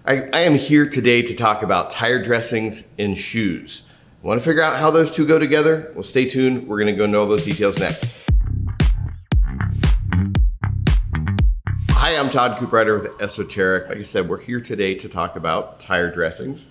I am here today to talk about tire dressings and shoes. Want to figure out how those two go together? Well, stay tuned. We're going to go into all those details next. Hi, I'm Todd Cooprider with ESOTERIC. Like I said, we're here today to talk about tire dressings,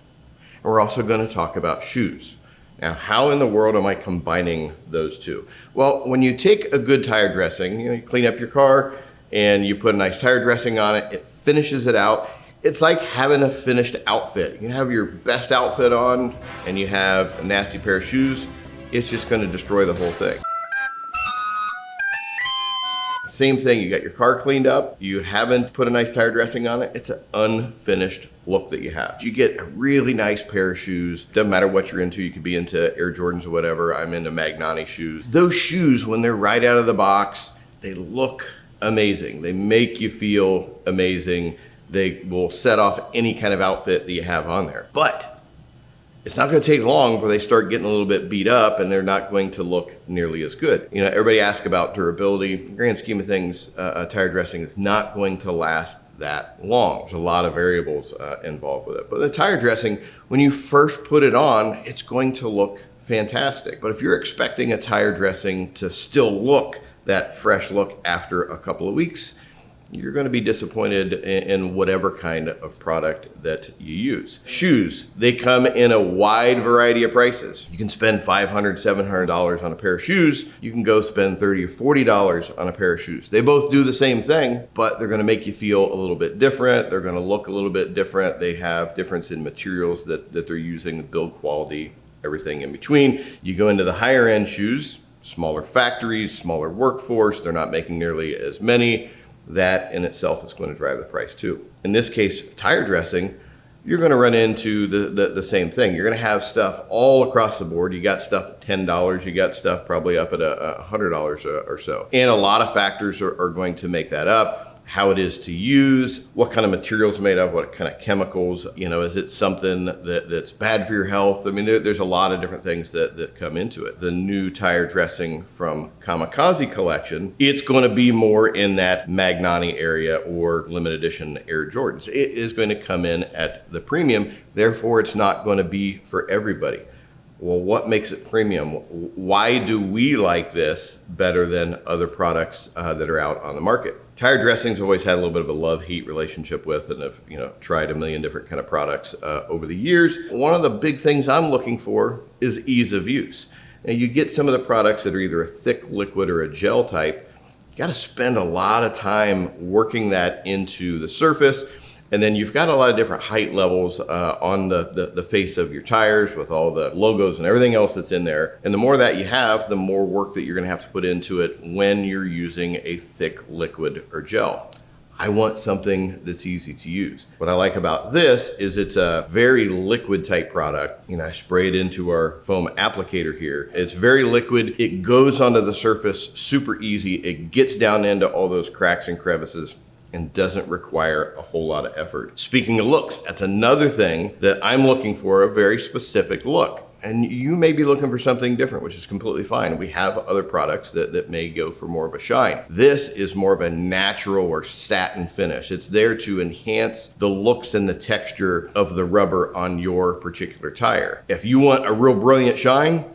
and we're also going to talk about shoes. Now, how in the world am I combining those two? Well, when you take a good tire dressing, you clean up your car and you put a nice tire dressing on it, it finishes it out. It's like having a finished outfit. You can have your best outfit on and you have a nasty pair of shoes, it's just gonna destroy the whole thing. Same thing, you got your car cleaned up, you haven't put a nice tire dressing on it, it's an unfinished look that you have. You get a really nice pair of shoes, doesn't matter what you're into, you could be into Air Jordans or whatever, I'm into Magnani shoes. Those shoes, when they're right out of the box, they look amazing. They make you feel amazing. They will set off any kind of outfit that you have on there. But it's not gonna take long before they start getting a little bit beat up and they're not going to look nearly as good. You know, everybody asks about durability. In the grand scheme of things, a tire dressing is not going to last that long. There's a lot of variables involved with it. But the tire dressing, when you first put it on, it's going to look fantastic. But if you're expecting a tire dressing to still look that fresh look after a couple of weeks, you're going to be disappointed in whatever kind of product that you use. Shoes, they come in a wide variety of prices. You can spend $500, $700 on a pair of shoes. You can go spend $30 or $40 on a pair of shoes. They both do the same thing, but they're going to make you feel a little bit different. They're going to look a little bit different. They have difference in materials that they're using, build quality, everything in between. You go into the higher end shoes, smaller factories, smaller workforce. They're not making nearly as many. That in itself is going to drive the price too. In this case, tire dressing, you're going to run into the same thing. You're going to have stuff all across the board. You got stuff at $10, you got stuff probably up at $100 or so. And a lot of factors are going to make that up. How it is to use, what kind of materials made of, what kind of chemicals, is it something that's bad for your health? I mean, there's a lot of different things that come into it. The new tire dressing from Kamikaze-Collection, it's going to be more in that Magnani area or limited edition Air Jordans. It is going to come in at the premium, therefore it's not going to be for everybody. Well, what makes it premium? Why do we like this better than other products that are out on the market? Tire dressings always had a little bit of a love-hate relationship with, and have tried a million different kind of products over the years. One of the big things I'm looking for is ease of use. Now, you get some of the products that are either a thick liquid or a gel type. You got to spend a lot of time working that into the surface. And then you've got a lot of different height levels on the face of your tires with all the logos and everything else that's in there. And the more that you have, the more work that you're gonna have to put into it when you're using a thick liquid or gel. I want something that's easy to use. What I like about this is it's a very liquid type product. I spray it into our foam applicator here. It's very liquid. It goes onto the surface super easy. It gets down into all those cracks and crevices and doesn't require a whole lot of effort. Speaking of looks, that's another thing that I'm looking for, a very specific look. And you may be looking for something different, which is completely fine. We have other products that may go for more of a shine. This is more of a natural or satin finish. It's there to enhance the looks and the texture of the rubber on your particular tire. If you want a real brilliant shine,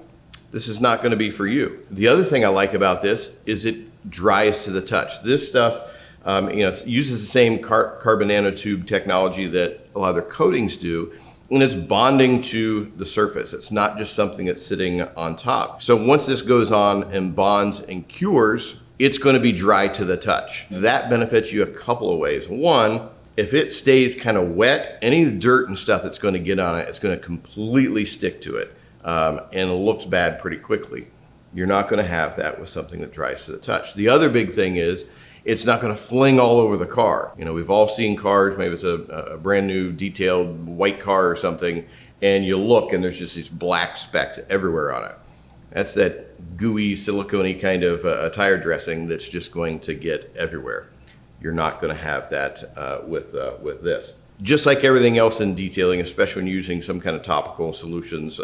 this is not gonna be for you. The other thing I like about this is it dries to the touch. This stuff, it uses the same carbon nanotube technology that a lot of their coatings do, and it's bonding to the surface. It's not just something that's sitting on top. So once this goes on and bonds and cures, it's going to be dry to the touch. That benefits you a couple of ways. One, if it stays kind of wet, any dirt and stuff that's going to get on it, it's going to completely stick to it, and it looks bad pretty quickly. You're not going to have that with something that dries to the touch. The other big thing is, it's not going to fling all over the car. We've all seen cars, maybe it's a brand new detailed white car or something, and you look and there's just these black specks everywhere on it. That's that gooey, silicone-y kind of tire dressing that's just going to get everywhere. You're not going to have that with this. Just like everything else in detailing, especially when using some kind of topical solutions,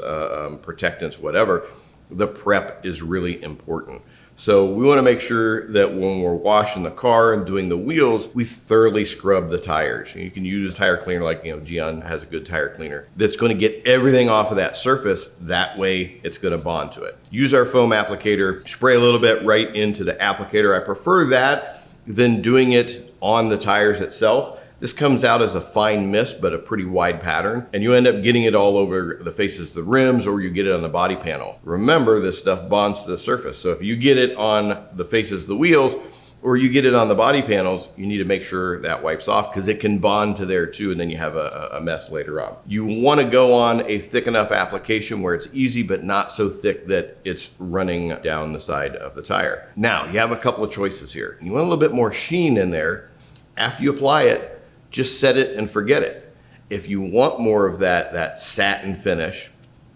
protectants, whatever, the prep is really important. So we want to make sure that when we're washing the car and doing the wheels, we thoroughly scrub the tires. You can use a tire cleaner like, Gion has a good tire cleaner that's going to get everything off of that surface. That way it's going to bond to it. Use our foam applicator, spray a little bit right into the applicator. I prefer that than doing it on the tires itself. This comes out as a fine mist, but a pretty wide pattern, and you end up getting it all over the faces of the rims, or you get it on the body panel. Remember, this stuff bonds to the surface. So if you get it on the faces of the wheels, or you get it on the body panels, you need to make sure that wipes off because it can bond to there too, and then you have a mess later on. You want to go on a thick enough application where it's easy, but not so thick that it's running down the side of the tire. Now, you have a couple of choices here. You want a little bit more sheen in there. After you apply it, just set it and forget it. If you want more of that satin finish,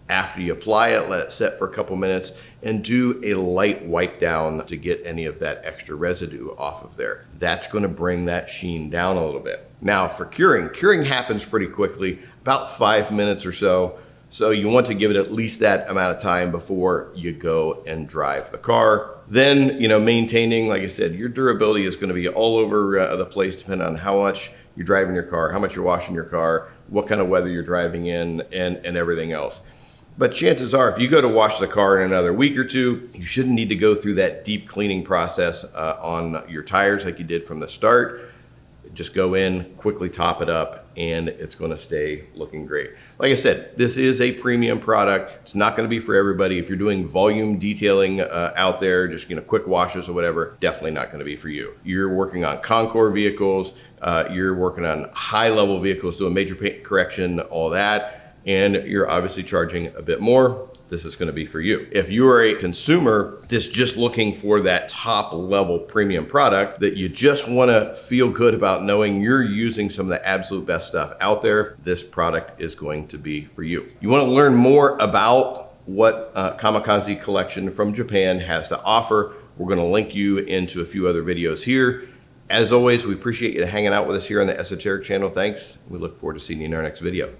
after you apply it, let it set for a couple minutes and do a light wipe down to get any of that extra residue off of there. That's going to bring that sheen down a little bit. Now for curing happens pretty quickly, about 5 minutes or so. So you want to give it at least that amount of time before you go and drive the car. Then, maintaining, like I said, your durability is going to be all over the place depending on how much you're driving your car, how much you're washing your car, what kind of weather you're driving in, and everything else. But chances are, if you go to wash the car in another week or two, you shouldn't need to go through that deep cleaning process on your tires like you did from the start. Just go in, quickly top it up, and it's going to stay looking great. Like I said, this is a premium product. It's not going to be for everybody. If you're doing volume detailing out there, just quick washes or whatever, definitely not going to be for you. You're working on Concours vehicles, you're working on high-level vehicles, doing major paint correction, all that, and you're obviously charging a bit more. This is going to be for you. If you are a consumer that's just looking for that top level premium product that you just want to feel good about knowing you're using some of the absolute best stuff out there, this product is going to be for you. You want to learn more about what Kamikaze Collection from Japan has to offer. We're going to link you into a few other videos here. As always, we appreciate you hanging out with us here on the Esoteric channel. Thanks. We look forward to seeing you in our next video.